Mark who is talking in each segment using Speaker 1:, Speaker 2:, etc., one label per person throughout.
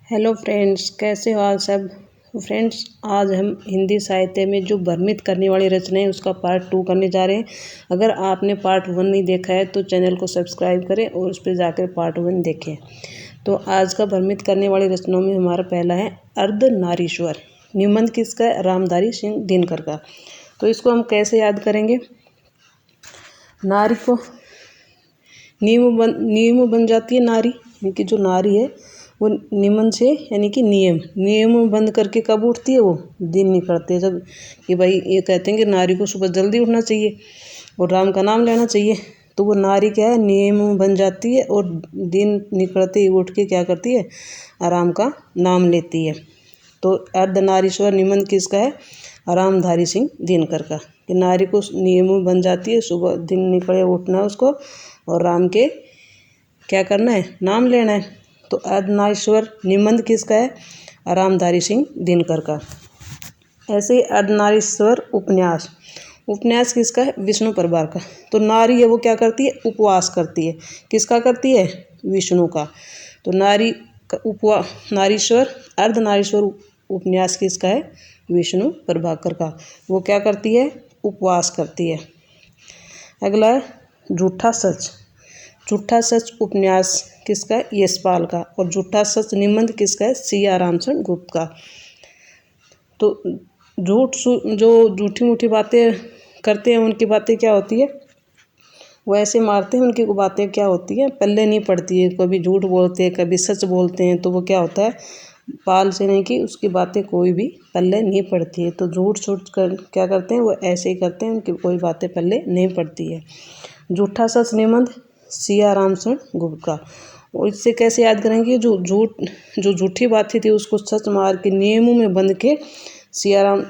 Speaker 1: Hello friends, कैसे हो आप सब। फ्रेंड्स, आज हम हिंदी साहित्य में जो भ्रमित करने वाली रचनाएं उसका पार्ट 2 करने जा रहे हैं। अगर आपने पार्ट 1 नहीं देखा है तो चैनल को सब्सक्राइब करें और उस पर जाकर पार्ट 1 देखें। तो आज का भ्रमित करने वाली रचनाओं में हमारा पहला है अर्धनारीश्वर। निबंध किसका है? रामधारी सिंह दिनकर का। तो इसको हम कैसे याद करेंगे? नारी को नियम बन जाती है नारी, यानी कि जो नारी है वो निमन से, यानी कि नियम बंद करके कब उठती है? वो दिन निकलते हैं जब, कि भाई ये कहते हैं कि नारी को सुबह जल्दी उठना चाहिए और राम का नाम लेना चाहिए। तो वो नारी क्या है, नियम बन जाती है और दिन निकलते ही उठ के क्या करती है? राम का नाम लेती है। तो अर्धनारीश्वर निबंध किसका है? रामधारी सिंह दिनकर का। कि नारी को नियम बन जाती है, सुबह दिन निकले उठना है उसको और राम के क्या करना है? नाम लेना है। तो अर्धनारीश्वर निबंध किसका है? रामधारी सिंह दिनकर का। ऐसे ही अर्धनारीश्वर उपन्यास किसका है? विष्णु परमार का। तो नारी है वो क्या करती है? उपवास करती है। किसका करती है? विष्णु का। तो नारीश्वर अर्धनारीश्वर उपन्यास किसका है? विष्णु प्रभाकर का। वो क्या करती है? उपवास करती है। अगला है झूठा सच उपन्यास किसका है? यशपाल का। और झूठा सच निबंध किसका है? सिया रामचंद्र गुप्त का। तो जो झूठी मूठी बातें करते हैं उनकी बातें क्या होती है? वो ऐसे मारते हैं, उनकी बातें क्या होती है? पल्ले नहीं पड़ती है। कभी झूठ बोलते हैं, कभी सच बोलते हैं, तो वो क्या होता है? पाल से नहीं कि उसकी बातें कोई भी पल्ले नहीं पड़ती है। तो झूठ कर क्या करते हैं? वो ऐसे ही करते हैं, उनकी कोई बातें पल्ले नहीं पड़ती है। झूठा सच निबंध सिया रामचंद्र गुप्त का। और इससे कैसे याद करेंगे? जो झूठी बातें थी उसको सच मार के नियमों में बंध के सिया राम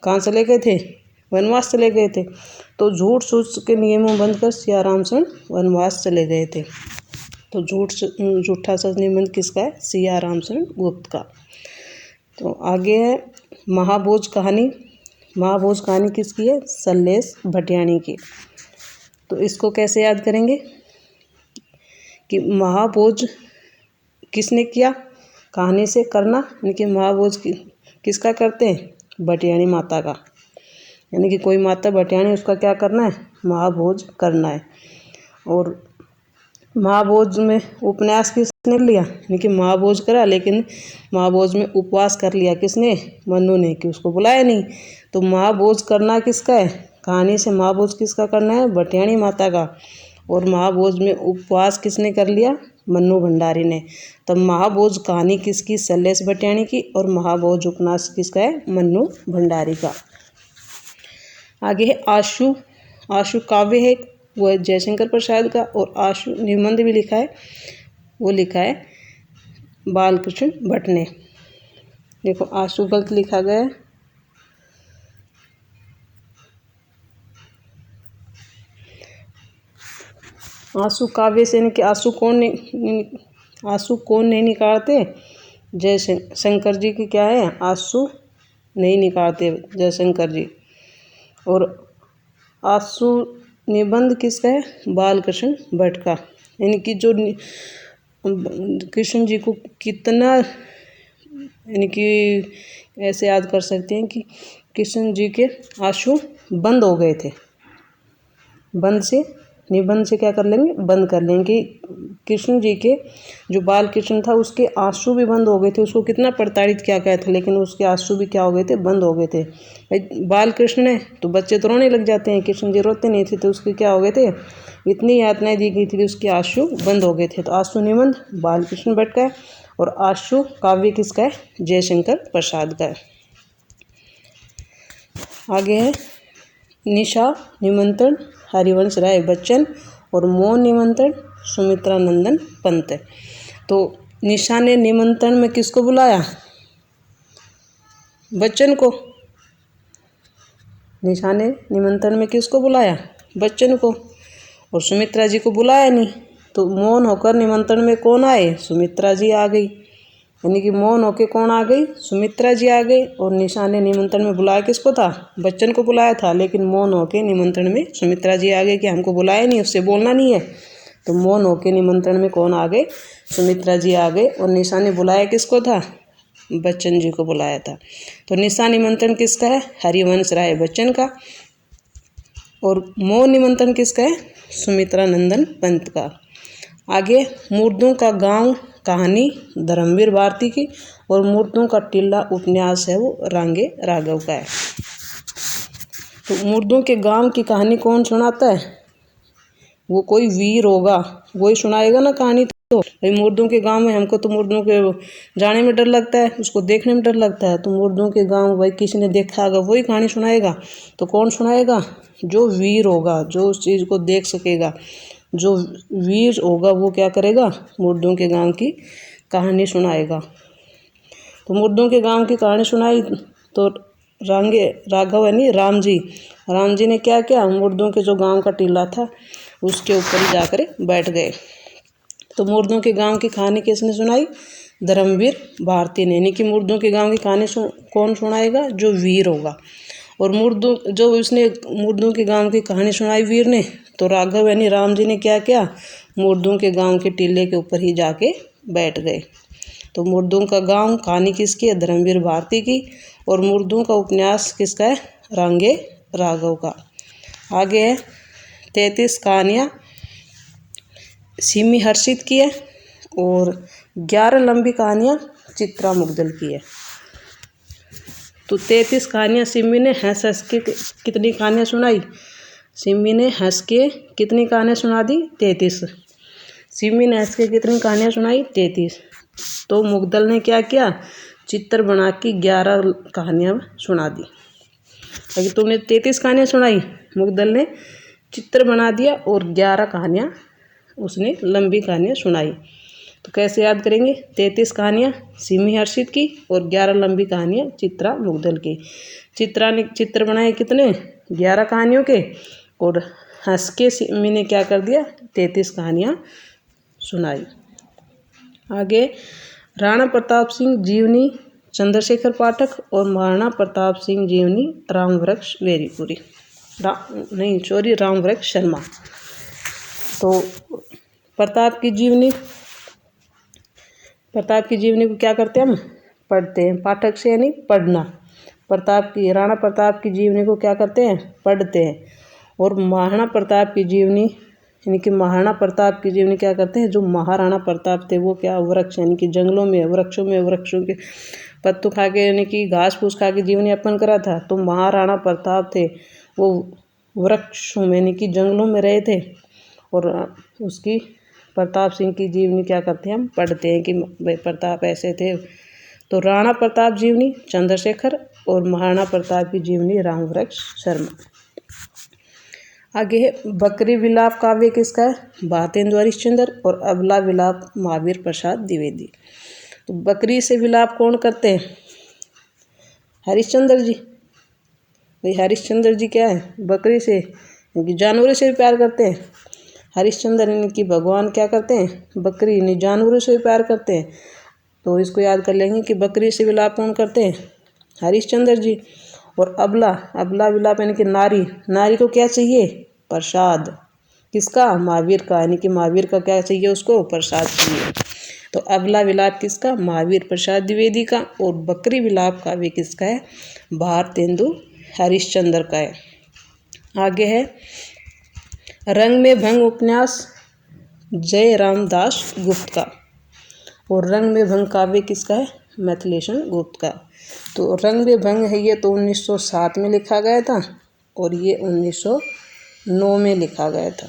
Speaker 1: कहाँ चले गए थे? वनवास चले गए थे। तो झूठ सूच के नियमों में बंध कर सिया रामचंद्र वनवास चले गए थे। तो झूठा सच निबंध किसका है? सिया रामचंद्र गुप्त का। तो आगे है महाभोज कहानी किसकी है? सल्लेस भटियाणी की। तो इसको कैसे याद करेंगे कि महाभोज किसने किया? कहानी से करना, यानी कि महाभोज किसका करते हैं? भटियाणी माता का। यानी कि कोई माता भटियाणी, उसका क्या करना है? महाभोज करना है। और महाभोज में उपन्यास किसने लिया? यानी कि महाभोज करा, लेकिन महाभोज में उपवास कर लिया किसने? मनु ने, कि उसको बुलाया नहीं। तो महाभोज करना किसका है? कहानी से महाभोज किसका करना है? भटियाणी माता का। और महाभोज में उपवास किसने कर लिया? मन्नू भंडारी ने। तब महाभोज कहानी किसकी? सल्लेस भटियाणी की। और महाभोज उपन्यास किसका है? मन्नू भंडारी का। आगे है आशु काव्य है, वो है जयशंकर प्रसाद का। और आशु निबंध भी लिखा है, वो लिखा है बालकृष्ण भट्ट ने। देखो आशु गलत लिखा गया है। आंसू काव्य से, यानी कि आंसू कौन नहीं निकालते? जयशंकर जी की क्या है? आंसू नहीं निकालते जयशंकर जी। और आंसू निबंध किसका है? बालकृष्ण भट्ट का। यानी कि जो कृष्ण जी को कितना, यानी कि ऐसे याद कर सकते हैं कि कृष्ण जी के आंसू बंद हो गए थे। निबंध से क्या कर लेंगे? बंद कर लेंगे। कृष्ण जी के जो बाल कृष्ण था उसके आंसू भी बंद हो गए थे। उसको कितना प्रताड़ित किया गया था, लेकिन उसके आंसू भी क्या हो गए थे? बंद हो गए थे। भाई बाल कृष्ण है तो बच्चे तो रोने लग जाते हैं, कृष्ण जी रोते नहीं थे, तो उसके क्या हो गए थे? इतनी यातनाएं दी गई थी कि उसके आंसू बंद हो गए थे। तो आंसू निबंध बालकृष्ण भट्ट का है। और आशु काव्य किसका है? जयशंकर प्रसाद का है। आगे है निशा निमंत्रण हरिवंश राय बच्चन। और मौन निमंत्रण सुमित्रा नंदन पंत। तो निशा ने निमंत्रण में किसको बुलाया? बच्चन को। निशा ने निमंत्रण में किसको बुलाया? बच्चन को। और सुमित्रा जी को बुलाया नहीं। तो मौन होकर निमंत्रण में कौन आए? सुमित्रा जी आ गई। यानी कि मौन होके कौन आ गई? सुमित्रा जी आ गई। और निशा ने निमंत्रण में बुलाया किसको था? बच्चन को बुलाया था, लेकिन मौन होके निमंत्रण में सुमित्रा जी आ गई कि हमको बुलाया नहीं, उससे बोलना नहीं है। तो मौन होके निमंत्रण में कौन आ गए? सुमित्रा जी आ गए। और निशा ने बुलाया किसको था? बच्चन जी को बुलाया था। तो निशा निमंत्रण किसका है? हरिवंश राय बच्चन का। और मौन निमंत्रण किसका है? सुमित्रा नंदन पंत का। आगे मुर्दों का गांव कहानी धर्मवीर भारती की, और मुर्दों का टिल्ला उपन्यास है वो रांगे राघव का है। तो मुर्दों के गांव की कहानी कौन सुनाता है? वो कोई वीर होगा, वही सुनाएगा ना कहानी। तो भाई मुर्दों के गांव में, हमको तो मुर्दों के जाने में डर लगता है, उसको देखने में डर लगता है। तो मुर्दों के गांव भाई किसी ने देखा होगा वही कहानी सुनाएगा। तो कौन सुनाएगा? जो वीर होगा, जो उस चीज़ को देख सकेगा, जो वीर होगा वो क्या करेगा? मुर्दों के गांव की कहानी सुनाएगा। तो मुर्दों के गांव की कहानी सुनाई तो रांगे राघव यानी राम जी ने क्या किया? मुर्दों के जो गांव का टीला था उसके ऊपर ही जाकर बैठ गए। तो मुर्दों के गांव की कहानी किसने सुनाई? धर्मवीर भारती ने। यानी कि मुर्दों के गांव की कहानी कौन सुनाएगा? जो वीर होगा। और मुर्दों के गांव की कहानी सुनाई वीर ने, तो राघव यानी राम जी ने क्या किया? मुर्दों के गांव के टीले के ऊपर ही जाके बैठ गए। तो मुर्दों का गांव कहानी किसकी है? धर्मवीर भारती की। और मुर्दों का उपन्यास किसका है? रांगे राघव का। आगे है 33 कहानियाँ सिमी हर्षित की है, और 11 लंबी कहानियाँ चित्रा मुग्दल की है। तो 33 कहानियाँ सिमी ने हंस के कितनी कहानियाँ सुनाई? सिमी ने हंस के कितनी कहानियाँ सुना दी? 33। सिमी ने हंस के कितनी कहानियाँ सुनाई? 33। तो मुग्दल ने क्या किया? चित्र बना के 11 कहानियाँ सुना दी। अगर तुमने 33 कहानियाँ सुनाई, मुग्दल ने चित्र बना दिया और 11 कहानियाँ उसने लंबी कहानियाँ सुनाई। तो कैसे याद करेंगे? 33 कहानियाँ सिमी हर्षित की और 11 लंबी कहानियाँ चित्रा मुग्दल की। चित्रा ने चित्र बनाए कितने? 11 कहानियों के, और हंस के सिमी ने क्या कर दिया? 33 कहानियाँ सुनाई। आगे राणा प्रताप सिंह जीवनी चंद्रशेखर पाठक, और महाराणा प्रताप सिंह जीवनी रामवृक्ष वेरीपुरी रामवृक्ष शर्मा। तो प्रताप की जीवनी को क्या करते हैं? हम पढ़ते हैं। पाठक से यानी पढ़ना। राणा प्रताप की जीवनी को क्या करते हैं? पढ़ते हैं। और महाराणा प्रताप की जीवनी यानी कि महाराणा प्रताप की जीवनी क्या करते हैं? जो महाराणा प्रताप थे वो क्या? वृक्ष यानी कि जंगलों में, वृक्षों के पत्तों खा के यानी कि घास फूस खा के जीवन यापन करा था। तो महाराणा प्रताप थे वो वृक्षों में यानी कि जंगलों में रहे थे। और उसकी प्रताप सिंह की जीवनी क्या करते हैं? हम पढ़ते हैं कि भाई प्रताप ऐसे थे। तो राणा प्रताप जीवनी चंद्रशेखर, और महाराणा प्रताप की जीवनी रामवृक्ष शर्मा। आगे है बकरी विलाप काव्य किसका है? भारतेंदु हरिश्चंद्र, और अबला विलाप महावीर प्रसाद द्विवेदी। तो बकरी से विलाप कौन करते हैं? हरिश्चंद्र जी। भाई हरिश्चंद्र जी क्या है? बकरी से यानी जानवरों से भी प्यार करते हैं। हरिश्चंद्र यानी कि भगवान क्या करते हैं? बकरी यानी जानवरों से भी प्यार करते हैं। तो इसको याद कर लेंगे कि बकरी से विलाप कौन करते हैं? हरिश्चंद्र जी। और अबला विलाप यानी कि नारी को क्या चाहिए? प्रसाद। किसका? महावीर का। यानी कि महावीर का क्या चाहिए उसको? प्रसाद चाहिए। तो अबला विलाप किसका? महावीर प्रसाद द्विवेदी का। और बकरी विलाप काव्य किसका है? भारतेंदु हरिश्चंद्र का है। आगे है रंग में भंग उपन्यास जय रामदास गुप्त का। और रंग में भंग काव्य किसका है? मिथिलेशन गुप्त का। तो रंग में भंग है ये तो 1907 में लिखा गया था, और ये 1909 में लिखा गया था।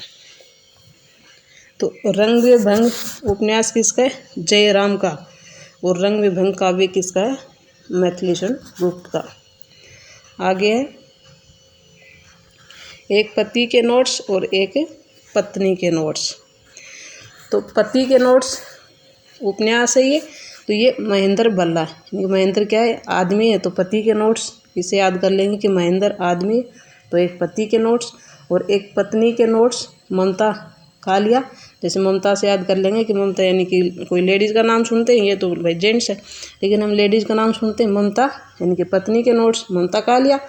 Speaker 1: तो रंग में भंग उपन्यास किसका है? जयराम का। और रंग में भंग काव्य किसका है? मिथिलेशन गुप्त का। आगे है एक पति के नोट्स और एक पत्नी के नोट्स। तो पति के नोट्स उपन्यास है ये। तो ये महेंद्र बल्ला, महेंद्र क्या है? आदमी है। तो पति के नोट्स इसे याद कर लेंगे कि महेंद्र आदमी। तो एक पति के नोट्स और एक पत्नी के नोट्स ममता कालिया। जैसे ममता से याद कर लेंगे कि ममता यानी कि कोई लेडीज़ का नाम सुनते हैं, ये तो भाई जेंट्स है, लेकिन हम लेडीज़ का नाम सुनते हैं ममता, यानी कि पत्नी के नोट्स ममता कालिया,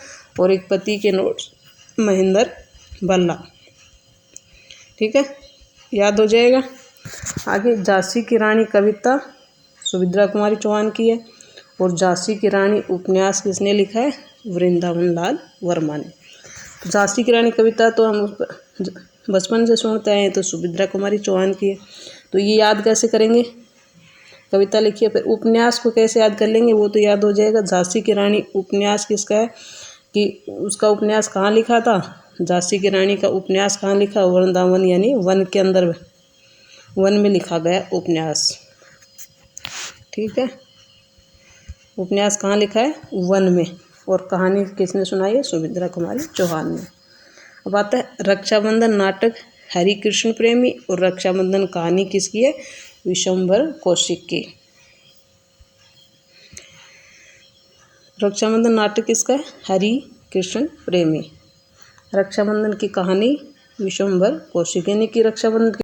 Speaker 1: और एक पति के नोट्स महेंद्र बल्ला। ठीक है। याद हो जाएगा। आगे झांसी की रानी कविता सुभद्रा कुमारी चौहान की है और झांसी की रानी उपन्यास किसने लिखा है? वृंदावन लाल वर्मा ने। तो झांसी की रानी कविता तो हम बचपन से सुनते आए हैं, तो सुभद्रा कुमारी चौहान की है। तो ये याद कैसे करेंगे? कविता लिखिए, फिर उपन्यास को कैसे याद कर लेंगे? वो तो याद हो जाएगा। झांसी की रानी उपन्यास किसका है कि उसका उपन्यास कहाँ लिखा था? झांसी की रानी का उपन्यास कहाँ लिखा? वृंदावन यानी वन के अंदर, वन में लिखा गया उपन्यास। ठीक है, उपन्यास कहाँ लिखा है? वन में। और कहानी किसने सुनाई है? सुभद्रा कुमारी चौहान ने। अब आता है रक्षाबंधन नाटक हरि कृष्ण प्रेमी और रक्षाबंधन कहानी किसकी है? विशंभर कौशिक की। रक्षाबंधन नाटक किसका है? हरि कृष्ण प्रेमी। रक्षाबंधन की कहानी विशंभर कौशिक। यानी कि रक्षाबंधन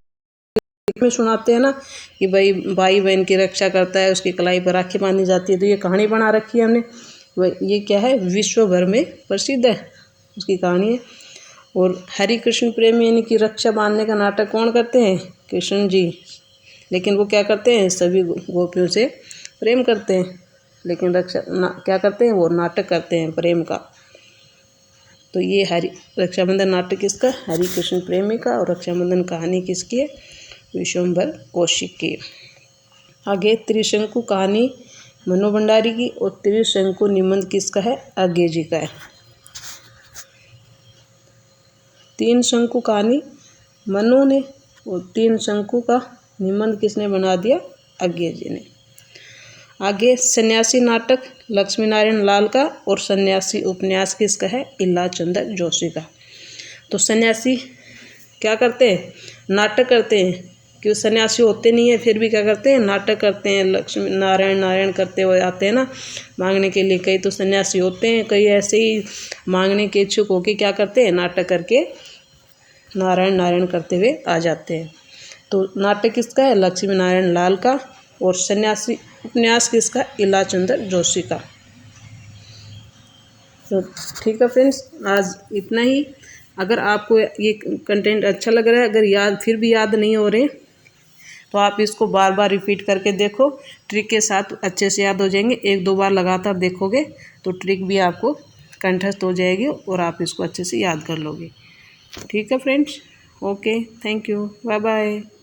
Speaker 1: में सुनाते हैं ना कि भाई बहन की रक्षा करता है, उसकी कलाई पर राखी बांधी जाती है। तो ये कहानी बना रखी है हमने। ये क्या है? विश्व भर में प्रसिद्ध है, उसकी कहानी है। और हरि कृष्ण प्रेमी यानी कि रक्षा बांधने का नाटक कौन करते हैं? कृष्ण जी। लेकिन वो क्या करते हैं? सभी गोपियों से प्रेम करते हैं, लेकिन क्या करते हैं? वो नाटक करते हैं प्रेम का। तो ये रक्षाबंधन नाटक किसका? हरि कृष्ण प्रेमी का। और रक्षाबंधन कहानी किसकी है? विशंभर कौशिक की। आगे त्रिशंकु कहानी मनु भंडारी की और त्रिशंकु निबंध किसका है? आज्ञे जी का है। तीन शंकु कहानी मनु ने और तीन शंकु का निबंध किसने बना दिया? आज्ञे जी ने। आगे सन्यासी नाटक लक्ष्मी नारायण लाल का और सन्यासी उपन्यास किसका है? इला चंद्र जोशी का। तो सन्यासी क्या करते हैं? नाटक करते हैं, कि सन्यासी होते नहीं है फिर भी क्या करते हैं? नाटक करते हैं। लक्ष्मी नारायण नारायण करते हुए आते हैं ना मांगने के लिए। कई तो सन्यासी होते हैं, कई ऐसे ही मांगने के इच्छुक होकर क्या करते हैं? नाटक करके नारायण नारायण करते हुए आ जाते हैं। तो नाटक किसका है? लक्ष्मी नारायण लाल का। और सन्यासी उपन्यास किसका? इला चंद्र जोशी का। तो ठीक है फ्रेंड्स, आज इतना ही। अगर आपको ये कंटेंट अच्छा लग रहा है, अगर फिर भी याद नहीं हो रहे, तो आप इसको बार बार रिपीट करके देखो। ट्रिक के साथ अच्छे से याद हो जाएंगे। एक दो बार लगातार देखोगे तो ट्रिक भी आपको कंठस्थ हो जाएगी और आप इसको अच्छे से याद कर लोगे। ठीक है friends, okay, thank you, bye bye.